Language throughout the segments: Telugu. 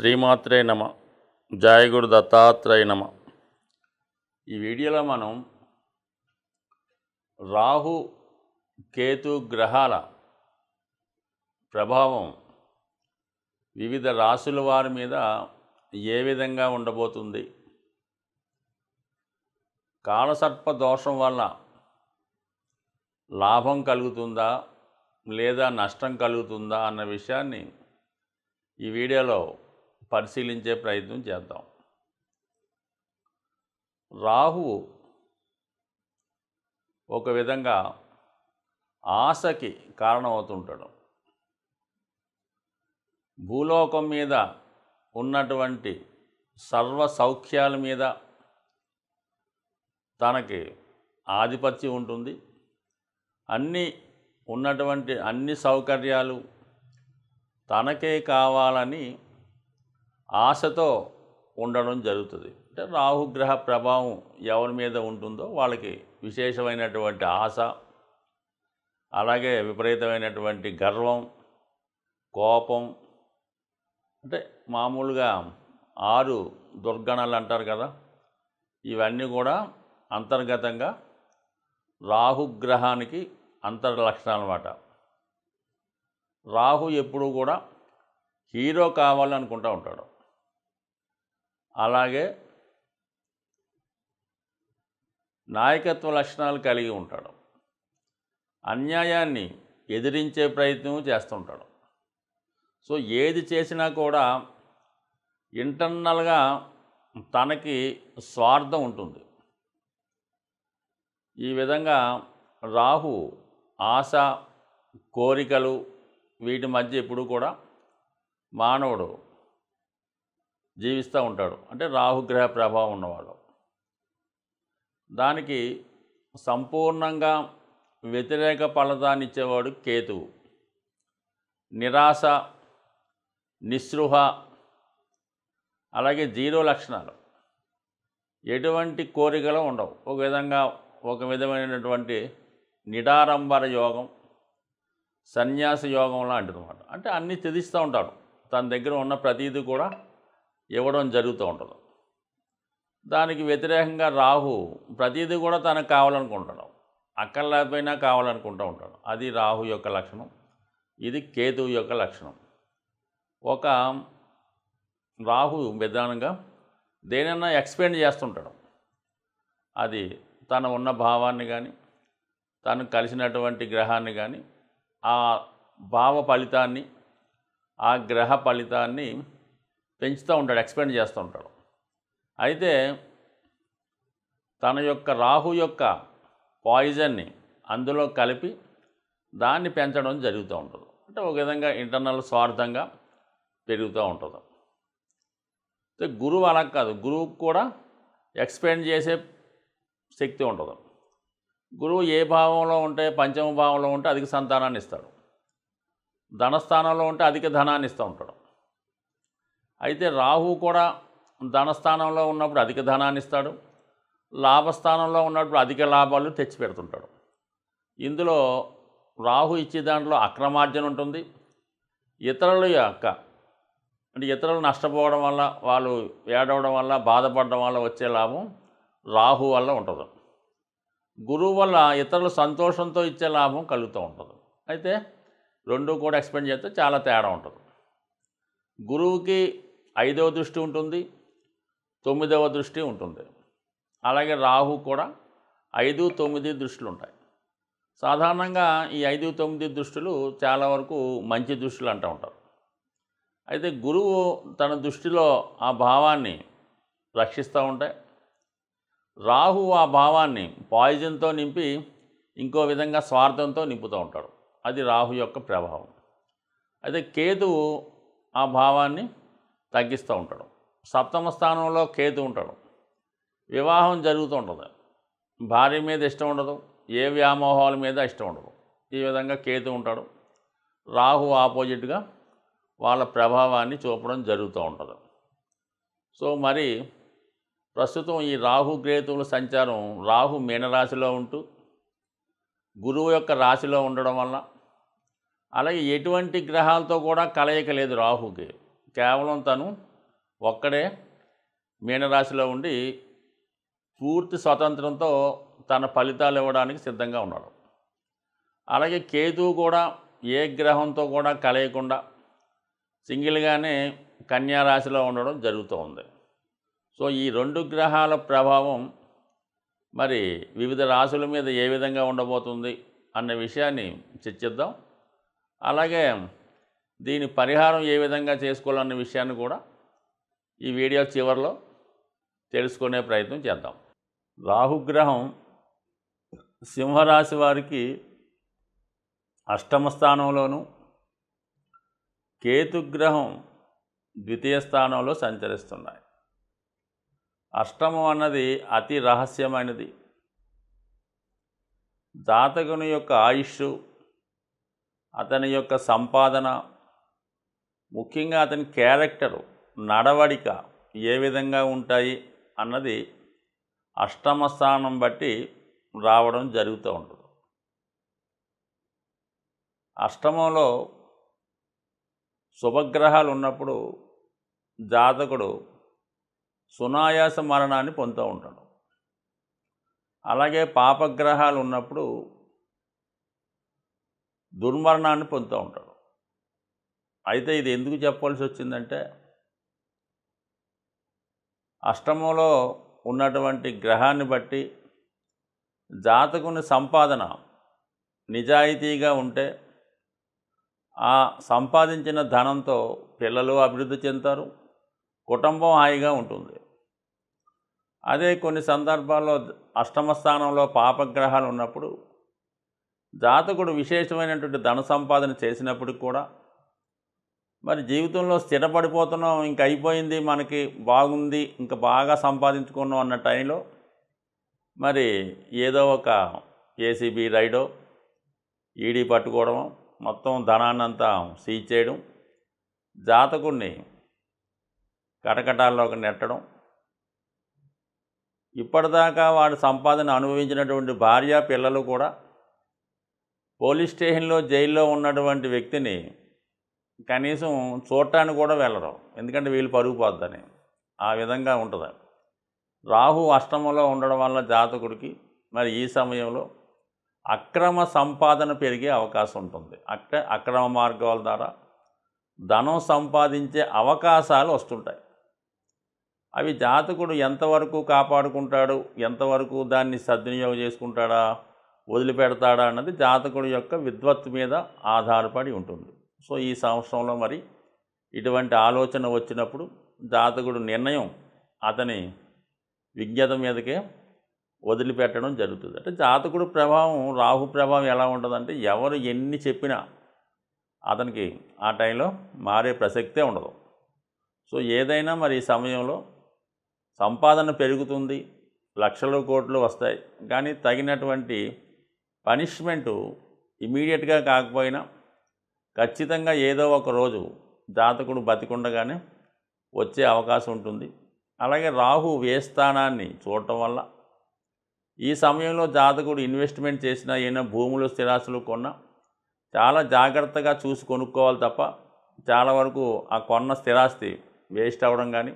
శ్రీమాత్రే నమ. జయ గురు దత్తాత్రేయ నమ. ఈ వీడియోలో మనం రాహు కేతు గ్రహాల ప్రభావం వివిధ రాశుల వారి మీద ఏ విధంగా ఉండబోతుంది, కాలసర్ప దోషం వల్ల లాభం కలుగుతుందా లేదా నష్టం కలుగుతుందా అన్న విషయాన్ని ఈ వీడియోలో పరిశీలించే ప్రయత్నం చేద్దాం. రాహువు ఒక విధంగా ఆశకి కారణమవుతుంటాడు. భూలోకం మీద ఉన్నటువంటి సర్వ సౌఖ్యాల మీద తనకి ఆధిపత్యం ఉంటుంది. ఉన్నటువంటి అన్ని సౌకర్యాలు తనకే కావాలని ఆశతో ఉండడం జరుగుతుంది. అంటే రాహుగ్రహ ప్రభావం ఎవరి మీద ఉంటుందో వాళ్ళకి విశేషమైనటువంటి ఆశ, అలాగే విపరీతమైనటువంటి గర్వం, కోపం, అంటే మామూలుగా 6 దుర్గణాలు అంటారు కదా, ఇవన్నీ కూడా అంతర్గతంగా రాహుగ్రహానికి అంతర్లక్షణాలు అన్నమాట. రాహు ఎప్పుడూ కూడా హీరో కావాలనుకుంటూ ఉంటాడు. అలాగే నాయకత్వ లక్షణాలు కలిగి ఉంటాడు. అన్యాయాన్ని ఎదిరించే ప్రయత్నం చేస్తుంటాడు. సో ఏది చేసినా కూడా ఇంటర్నల్గా తనకి స్వార్థం ఉంటుంది. ఈ విధంగా రాహు ఆశ, కోరికలు వీటి మధ్య ఎప్పుడు కూడా మానవుడు జీవిస్తూ ఉంటాడు. అంటే రాహుగ్రహ ప్రభావం ఉన్నవాళ్ళు. దానికి సంపూర్ణంగా వ్యతిరేక ఫలితాన్ని ఇచ్చేవాడు కేతువు. నిరాశ, నిస్పృహ, అలాగే 0 లక్షణాలు, ఎటువంటి కోరికలు ఉండవు. ఒక విధమైనటువంటి నిడారంబర యోగం, సన్యాస యోగం లాంటిది అన్నమాట. అంటే అన్నీ త్యజిస్తూ ఉంటాడు. తన దగ్గర ఉన్న ప్రతీది కూడా ఇవ్వడం జరుగుతూ ఉంటుంది. దానికి వ్యతిరేకంగా రాహు ప్రతీది కూడా తనకు కావాలనుకుంటాడు. అక్కర్లేకపోయినా కావాలనుకుంటూ ఉంటాడు. అది రాహు యొక్క లక్షణం. ఇది కేతువు యొక్క లక్షణం. ఒక రాహు విధానంగా దేనైనా ఎక్స్పెండ్ చేస్తుంటాడు. అది తన ఉన్న భావాన్ని కానీ, తను కలిసినటువంటి గ్రహాన్ని కానీ, ఆ భావ ఫలితాన్ని, ఆ గ్రహ ఫలితాన్ని పెంచుతూ ఉంటాడు, ఎక్స్పెండ్ చేస్తూ ఉంటాడు. అయితే తన యొక్క రాహు యొక్క పాయిజన్ని అందులో కలిపి దాన్ని పెంచడం జరుగుతూ ఉంటుంది. అంటే ఒక విధంగా ఇంటర్నల్ స్వార్థంగా పెరుగుతూ ఉంటుంది. అయితే గురువు అలా కాదు. గురువుకు కూడా ఎక్స్పెండ్ చేసే శక్తి ఉంటుంది. గురువు ఏ భావంలో ఉంటే, పంచమ భావంలో ఉంటే అధిక సంతానాన్ని ఇస్తాడు. ధనస్థానంలో ఉంటే అధిక ధనాన్ని ఇస్తూ ఉంటాడు. అయితే రాహు కూడా ధనస్థానంలో ఉన్నప్పుడు అధిక ధనాన్ని ఇస్తాడు. లాభస్థానంలో ఉన్నప్పుడు అధిక లాభాలు తెచ్చిపెడుతుంటాడు. ఇందులో రాహు ఇచ్చే దాంట్లో అక్రమార్జన ఉంటుంది. ఇతరులు నష్టపోవడం వల్ల, వాళ్ళు ఏడవడం వల్ల, బాధపడడం వల్ల వచ్చే లాభం రాహు వల్ల ఉంటుంది. గురువు వల్ల ఇతరులు సంతోషంతో ఇచ్చే లాభం కలుగుతూ ఉంటుంది. అయితే రెండు కూడా ఎక్స్పెండ్ చేస్తే చాలా తేడా ఉంటుంది. గురువుకి 5వ దృష్టి ఉంటుంది, 9వ దృష్టి ఉంటుంది. అలాగే రాహు కూడా 5, 9 దృష్టిలు ఉంటాయి. సాధారణంగా ఈ 5, 9 దృష్టిలు చాలా వరకు మంచి దృష్టిలు అంటూ ఉంటారు. అయితే గురువు తన దృష్టిలో ఆ భావాన్ని రక్షిస్తూ ఉంటాయి. రాహు ఆ భావాన్ని పాయిజన్తో నింపి ఇంకో విధంగా స్వార్థంతో నింపుతూ ఉంటాడు. అది రాహు యొక్క ప్రభావం. అయితే కేతువు ఆ భావాన్ని తగ్గిస్తూ ఉంటాడు. 7వ స్థానంలో కేతు ఉంటాడు. వివాహం జరుగుతూ ఉంటుంది. భార్య మీద ఇష్టం ఉండదు, ఏ వ్యామోహాల మీద ఇష్టం ఉండదు. ఈ విధంగా కేతు ఉంటాడు. రాహు ఆపోజిట్గా వాళ్ళ ప్రభావాన్ని చూపడం జరుగుతూ ఉంటుంది. సో మరి ప్రస్తుతం ఈ రాహు కేతువుల సంచారం, రాహు మీనరాశిలో ఉంటూ గురువు యొక్క రాశిలో ఉండడం వల్ల, అలాగే ఎటువంటి గ్రహాలతో కూడా కలయిక లేదు రాహుకి. కేవలం తను ఒక్కడే మీనరాశిలో ఉండి పూర్తి స్వతంత్రంతో తన ఫలితాలు ఇవ్వడానికి సిద్ధంగా ఉన్నాడు. అలాగే కేతువు కూడా ఏ గ్రహంతో కూడా కలయకుండా సింగిల్గానే కన్యా రాశిలో ఉండడం జరుగుతూ ఉంది. సో ఈ 2 గ్రహాల ప్రభావం మరి వివిధ రాశుల మీద ఏ విధంగా ఉండబోతుంది అన్న విషయాన్ని చర్చిద్దాం. అలాగే దీని పరిహారం ఏ విధంగా చేసుకోవాలన్న విషయాన్ని కూడా ఈ వీడియో చివరిలో తెలుసుకునే ప్రయత్నం చేద్దాం. రాహుగ్రహం సింహరాశి వారికి అష్టమ స్థానంలోను, కేతుగ్రహం ద్వితీయ స్థానంలో సంచరిస్తున్నాయి. అష్టమం అన్నది అతి రహస్యమైనది. జాతకుని యొక్క ఆయుష్, అతని యొక్క సంపాదన, ముఖ్యంగా అతని క్యారెక్టరు, నడవడిక ఏ విధంగా ఉంటాయి అన్నది అష్టమ స్థానం బట్టి రావడం జరుగుతూ ఉంటుంది. అష్టమంలో శుభగ్రహాలు ఉన్నప్పుడు జాతకుడు సునాయాస మరణాన్ని పొందుతూ ఉంటాడు. అలాగే పాపగ్రహాలు ఉన్నప్పుడు దుర్మరణాన్ని పొందుతూ ఉంటాడు. అయితే ఇది ఎందుకు చెప్పాల్సి వచ్చిందంటే, అష్టమంలో ఉన్నటువంటి గ్రహాన్ని బట్టి జాతకుని సంపాదన నిజాయితీగా ఉంటే ఆ సంపాదించిన ధనంతో పిల్లలు అభివృద్ధి చెందుతారు, కుటుంబం హాయిగా ఉంటుంది. అదే కొన్ని సందర్భాల్లో అష్టమ స్థానంలో పాపగ్రహాలు ఉన్నప్పుడు జాతకుడు విశేషమైనటువంటి ధన సంపాదన చేసినప్పటికి కూడా మరి జీవితంలో స్థిరపడిపోతున్నాం, ఇంక అయిపోయింది, మనకి బాగుంది, ఇంకా బాగా సంపాదించుకున్నాం అన్న టైంలో మరి ఏదో ఒక ఏసీబీ రైడో, ఈడీ పట్టుకోవడం, మొత్తం ధనాన్నంతా సీజ్ చేయడం, జాతకుడిని కటకటాల్లోకి నెట్టడం, ఇప్పటిదాకా వాడు సంపాదన అనుభవించినటువంటి భార్య పిల్లలు కూడా పోలీస్ స్టేషన్లో జైల్లో ఉన్నటువంటి వ్యక్తిని కనీసం చూడటానికి కూడా వెళ్ళరు, ఎందుకంటే వీళ్ళు పరుగు పోద్దని. ఆ విధంగా ఉంటుంది. రాహు అష్టమంలో ఉండడం వల్ల జాతకుడికి మరి ఈ సమయంలో అక్రమ సంపాదన పెరిగే అవకాశం ఉంటుంది. అక్రమ మార్గాల ద్వారా ధనం సంపాదించే అవకాశాలు వస్తుంటాయి. అవి జాతకుడు ఎంతవరకు కాపాడుకుంటాడు, ఎంతవరకు దాన్ని సద్వినియోగం చేసుకుంటాడా, వదిలిపెడతాడా అన్నది జాతకుడి యొక్క విద్వత్తు మీద ఆధారపడి ఉంటుంది. సో ఈ సంవత్సరంలో మరి ఇటువంటి ఆలోచన వచ్చినప్పుడు జాతకుడు నిర్ణయం అతని విజ్ఞత మీదకే వదిలిపెట్టడం జరుగుతుంది. అంటే జాతకుడు ప్రభావం, రాహు ప్రభావం ఎలా ఉంటుందంటే ఎవరు ఎన్ని చెప్పినా అతనికి ఆ టైంలో మారే ప్రసక్తే ఉండదు. సో ఏదైనా మరి ఈ సమయంలో సంపాదన పెరుగుతుంది, లక్షలు కోట్లు వస్తాయి, కానీ తగినటువంటి పనిష్మెంటు ఇమీడియట్గా కాకపోయినా ఖచ్చితంగా ఏదో ఒక రోజు జాతకుడు బతికుండగానే వచ్చే అవకాశం ఉంటుంది. అలాగే రాహు వ్యయస్థానాన్ని చూడటం వల్ల ఈ సమయంలో జాతకుడు ఇన్వెస్ట్మెంట్ చేసిన, ఏమైనా భూములు స్థిరాస్తులు కొన్నా చాలా జాగ్రత్తగా చూసి కొనుక్కోవాలి తప్ప చాలా వరకు ఆ కొన్న స్థిరాస్తి వేస్ట్ అవ్వడం కానీ,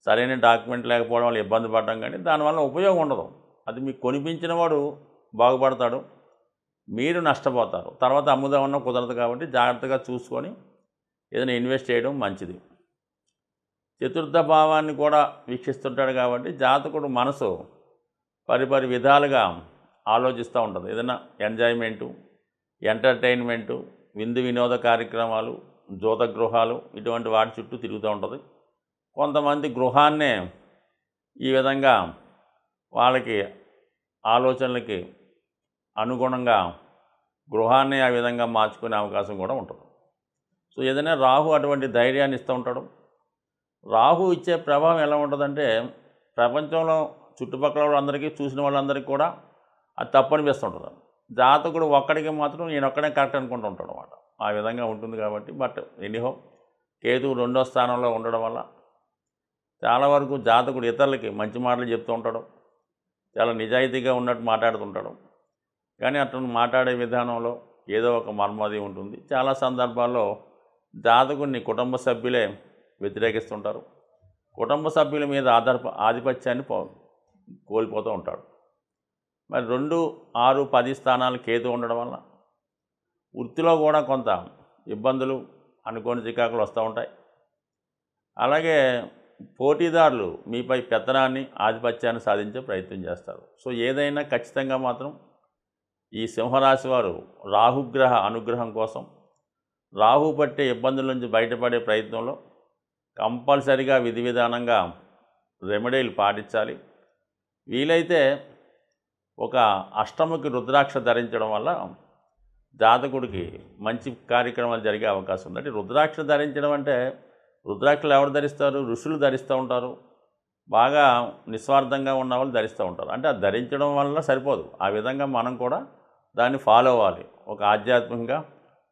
సరైన డాక్యుమెంట్ లేకపోవడం వల్ల ఇబ్బంది పడడం కానీ దానివల్ల ఉపయోగం ఉండదు. అది మీకు కొనిపించిన వాడు బాగుపడతాడు, మీరు నష్టపోతారు. తర్వాత అమ్ముదామన్నా కుదరదు. కాబట్టి జాగ్రత్తగా చూసుకొని ఏదైనా ఇన్వెస్ట్ చేయడం మంచిది. చతుర్థ భావాన్ని కూడా వీక్షిస్తుంటాడు కాబట్టి జాతకుడు మనసు పరిపరి విధాలుగా ఆలోచిస్తూ ఉంటుంది. ఏదైనా ఎంజాయ్మెంటు, ఎంటర్టైన్మెంటు, విందు వినోద కార్యక్రమాలు, జూత గృహాలు, ఇటువంటి వాటి చుట్టూ తిరుగుతూ ఉంటుంది. కొంతమంది గృహాన్నే ఈ విధంగా వాళ్ళకి ఆలోచనలకి అనుగుణంగా గృహాన్ని ఆ విధంగా మార్చుకునే అవకాశం కూడా ఉంటుంది. సో ఏదైనా రాహు అటువంటి ధైర్యాన్ని ఇస్తూ ఉంటాడు. రాహు ఇచ్చే ప్రభావం ఎలా ఉంటుందంటే ప్రపంచంలో చుట్టుపక్కల వాళ్ళందరికీ, చూసిన వాళ్ళందరికీ కూడా అది తప్పు అనిపిస్తుంటుంది. జాతకుడు ఒక్కడికి మాత్రం నేను ఒక్కడే కరెక్ట్ అనుకుంటూ ఉంటాడు అన్నమాట. ఆ విధంగా ఉంటుంది కాబట్టి. బట్ ఎనీహో కేతువు 2వ స్థానంలో ఉండడం వల్ల చాలా వరకు జాతకుడు ఇతరులకి మంచి మాటలు చెప్తూ ఉంటాడు, చాలా నిజాయితీగా ఉన్నట్టు మాట్లాడుతుంటాడు. కానీ అతను మాట్లాడే విధానంలో ఏదో ఒక మర్మది ఉంటుంది. చాలా సందర్భాల్లో జాతకుడిని కుటుంబ సభ్యులే వ్యతిరేకిస్తుంటారు. కుటుంబ సభ్యుల మీద ఆధిపత్యాన్ని కోల్పోతూ ఉంటాడు. మరి 2, 6, 10 స్థానాలు కేతు ఉండడం వల్ల వృత్తిలో కూడా కొంత ఇబ్బందులు, అనుకోని చికాకులు వస్తూ ఉంటాయి. అలాగే పోటీదారులు మీపై పెత్తనాన్ని, ఆధిపత్యాన్ని సాధించే ప్రయత్నం చేస్తారు. సో ఏదైనా ఖచ్చితంగా మాత్రం ఈ సింహరాశి వారు రాహుగ్రహ అనుగ్రహం కోసం, రాహు పట్టే ఇబ్బందుల నుంచి బయటపడే ప్రయత్నంలో కంపల్సరిగా విధి విధానంగా రెమెడీలు పాటించాలి. వీలైతే ఒక అష్టముఖి రుద్రాక్ష ధరించడం వల్ల జాతకుడికి మంచి కార్యక్రమాలు జరిగే అవకాశం ఉంది. అంటే రుద్రాక్ష ధరించడం అంటే రుద్రాక్షలు ఎవరు ధరిస్తారు? ఋషులు ధరిస్తూ ఉంటారు. బాగా నిస్వార్థంగా ఉన్న వాళ్ళు ధరిస్తూ ఉంటారు. అంటే అది ధరించడం వల్ల సరిపోదు, ఆ విధంగా మనం కూడా దాన్ని ఫాలో అవ్వాలి. ఒక ఆధ్యాత్మికంగా,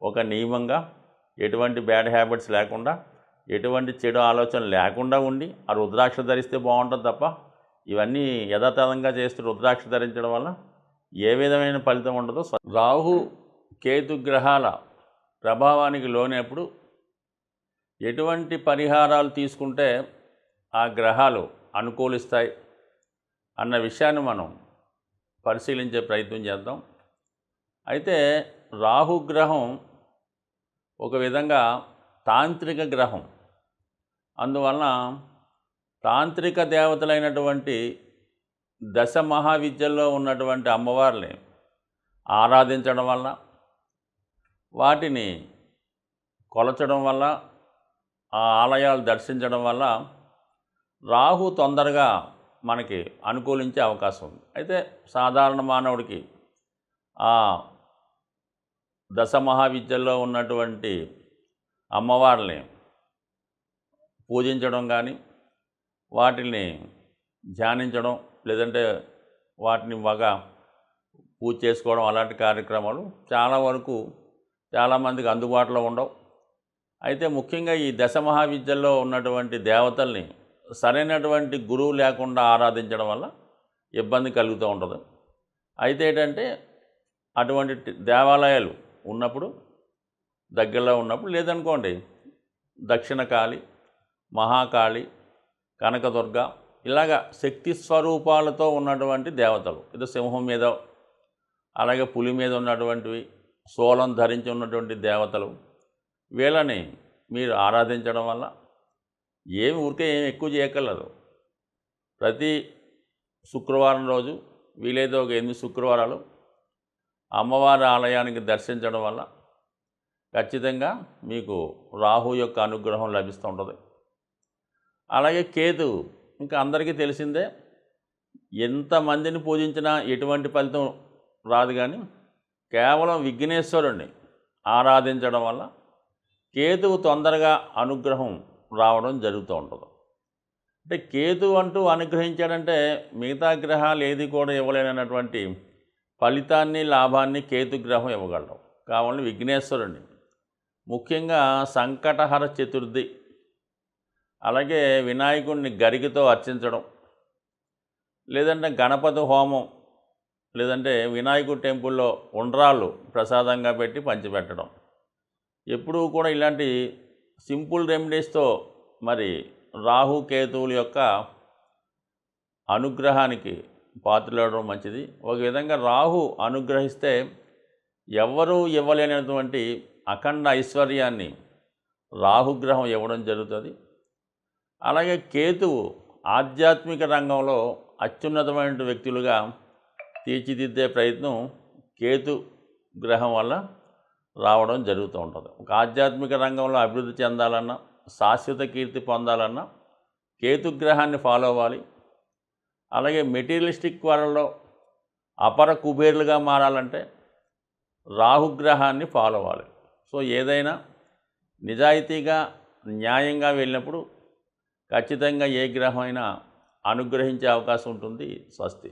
ఒక నియమంగా, ఎటువంటి బ్యాడ్ హ్యాబిట్స్ లేకుండా, ఎటువంటి చెడు ఆలోచనలు లేకుండా ఉండి ఆ రుద్రాక్ష ధరిస్తే బాగుంటుంది తప్ప ఇవన్నీ యథాతథంగా చేస్తూ రుద్రాక్ష ధరించడం వల్ల ఏ విధమైన ఫలితం ఉండదో. రాహు కేతు గ్రహాల ప్రభావానికి లోనప్పుడు ఎటువంటి పరిహారాలు తీసుకుంటే ఆ గ్రహాలు అనుకూలిస్తాయి అన్న విషయాన్ని మనం పరిశీలించే ప్రయత్నం చేద్దాం. అయితే రాహుగ్రహం ఒక విధంగా తాంత్రిక గ్రహం. అందువలన తాంత్రిక దేవతలైనటువంటి దశ మహావిద్యల్లో ఉన్నటువంటి అమ్మవారిని ఆరాధించడం వల్ల, వాటిని కొలచడం వల్ల, ఆ ఆలయాలు దర్శించడం వల్ల రాహు తొందరగా మనకి అనుకూలించే అవకాశం ఉంది. అయితే సాధారణ మానవుడికి ఆ దశ మహావిద్యల్లో ఉన్నటువంటి అమ్మవారిని పూజించడం కానీ, వాటిని ధ్యానించడం, లేదంటే వాటిని బాగా పూజ చేసుకోవడం, అలాంటి కార్యక్రమాలు చాలా వరకు చాలామందికి అందుబాటులో ఉండవు. అయితే ముఖ్యంగా ఈ దశ మహావిద్యల్లో ఉన్నటువంటి దేవతల్ని సరైనటువంటి గురువు లేకుండా ఆరాధించడం వల్ల ఇబ్బంది కలుగుతూ ఉంటుంది. అయితే ఏంటంటే అటువంటి దేవాలయాలు ఉన్నప్పుడు, దగ్గరలో ఉన్నప్పుడు, లేదనుకోండి దక్షిణ కాళి, మహాకాళి, కనకదుర్గ, ఇలాగా శక్తి స్వరూపాలతో ఉన్నటువంటి దేవతలు, ఇది సింహం మీద, అలాగే పులి మీద ఉన్నటువంటివి, శూలం ధరించి ఉన్నటువంటి దేవతలు, వీళ్ళని మీరు ఆరాధించడం వల్ల ఏమి ఎక్కువ చేయక్కర్లేదు. ప్రతి శుక్రవారం రోజు వీలైతే ఒక 8 శుక్రవారాలు అమ్మవారి ఆలయానికి దర్శించడం వల్ల ఖచ్చితంగా మీకు రాహు యొక్క అనుగ్రహం లభిస్తూ ఉంటుంది. అలాగే కేతు ఇంకా అందరికీ తెలిసిందే, ఎంతమందిని పూజించినా ఎటువంటి ఫలితం రాదు. కానీ కేవలం విఘ్నేశ్వరుణ్ణి ఆరాధించడం వల్ల కేతువు తొందరగా అనుగ్రహం రావడం జరుగుతూ ఉంటుంది. అంటే కేతు అంటూ అనుగ్రహించాడంటే మిగతా గ్రహాలు ఏది కూడా ఇవ్వలేనటువంటి ఫలితాన్ని, లాభాన్ని కేతుగ్రహం ఇవ్వగలడం. కావాలని విఘ్నేశ్వరుణ్ణి, ముఖ్యంగా సంకటహర చతుర్థి, అలాగే వినాయకుడిని గరికతో అర్చించడం, లేదంటే గణపతి హోమం, లేదంటే వినాయకుడి టెంపుల్లో ఉండ్రాళ్ళు ప్రసాదంగా పెట్టి పంచిపెట్టడం, ఎప్పుడూ కూడా ఇలాంటి సింపుల్ రెమెడీస్తో మరి రాహు కేతువుల యొక్క అనుగ్రహానికి పాత్రలవడం మంచిది. ఒక విధంగా రాహు అనుగ్రహిస్తే ఎవ్వరూ ఇవ్వలేనటువంటి అఖండ ఐశ్వర్యాన్ని రాహుగ్రహం ఇవ్వడం జరుగుతుంది. అలాగే కేతువు ఆధ్యాత్మిక రంగంలో అత్యున్నతమైన వ్యక్తులుగా తీర్చిదిద్దే ప్రయత్నం కేతు గ్రహం వల్ల రావడం జరుగుతూ ఉంటుంది. ఒక ఆధ్యాత్మిక రంగంలో అభివృద్ధి చెందాలన్నా, శాశ్వత కీర్తి పొందాలన్నా కేతుగ్రహాన్ని ఫాలో అవ్వాలి. అలాగే మెటీరియలిస్టిక్ వరల్డ్లో అపర కుబేర్లుగా మారాలంటే రాహుగ్రహాన్ని ఫాలో అవ్వాలి. సో ఏదైనా నిజాయితీగా, న్యాయంగా వెళ్ళినప్పుడు ఖచ్చితంగా ఏ గ్రహం అయినా అనుగ్రహించే అవకాశం ఉంటుంది. స్వస్తి.